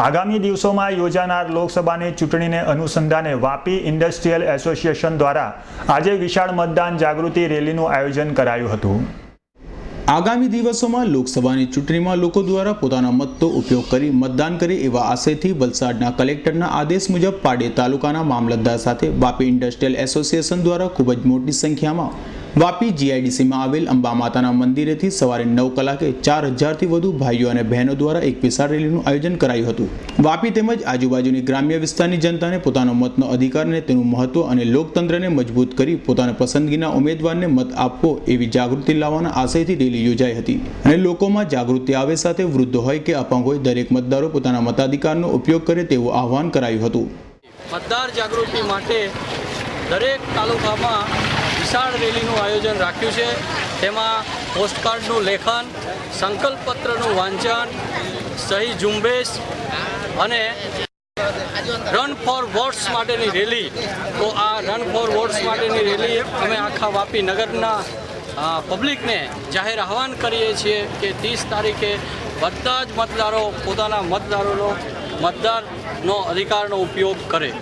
આગામી દિવસોમાં યોજાનાર લોકસભાની ચૂંટણીને અનુસંધાને વાપી ઇન્ડસ્ટ્રીયલ એસોસિએશન દ્વારા આજે વિશાળ મતદાન જાગૃતિ રેલીનું આયોજન કરાયું હતું। આગામી દિવસોમાં લોકસભાની ચૂંટણીમાં લોકો દ્વારા પોતાના મતનો ઉપયોગ કરી મતદાન કરે એવા આશયથી વલસાડના કલેક્ટરના આદેશ મુજબ પાડી તાલુકાના મામલતદાર સાથે વાપી ઇન્ડસ્ટ્રીયલ એસોસિએશન દ્વારા ખૂબ જ મોટી સંખ્યામાં વાપી જીઆઈડીસીમાં આવેલ અંબા માતાના મંદિરેથી સવારે 9 કલાકે 4000થી વધુ ભાઈઓ અને બહેનો દ્વારા એક વિશાળ રેલીનું આયોજન કરાયું હતું। વાપી તેમજ આજુબાજુની ગ્રામ્ય વિસ્તારની જનતાને પોતાનો મતનો અધિકાર અને તેનું મહત્વ અને લોકતંત્રને મજબૂત કરી પોતાના પસંદગીના ઉમેદવારને મત આપવો એવી જાગૃતિ લાવવાના આશયથી રેલી યોજાઈ હતી અને લોકોમાં જાગૃતિ આવે સાથે વૃદ્ધો હોય કે અપંગ હોય દરેક મતદારો પોતાના મતાધિકારનો ઉપયોગ કરે તેવું આહવાન કરાયું હતું। મતદાર જાગૃતિ માટે દરેક તાલુકામાં વિશાળ રેલીનું આયોજન રાખ્યું છે। તેમાં પોસ્ટકાર્ડનું લેખન, સંકલ્પપત્રનું વાંચન, સહી ઝુંબેશ અને રન ફોર વોટ્સ માટેની રેલી। તો આ રન ફોર વોટ્સ માટેની રેલી અમે આખા વાપી નગરના પબ્લિકને જાહેર આહવાન કરીએ છીએ કે 30 તારીખે બધા જ મતદારો પોતાના મતદારનો અધિકારનો ઉપયોગ કરે।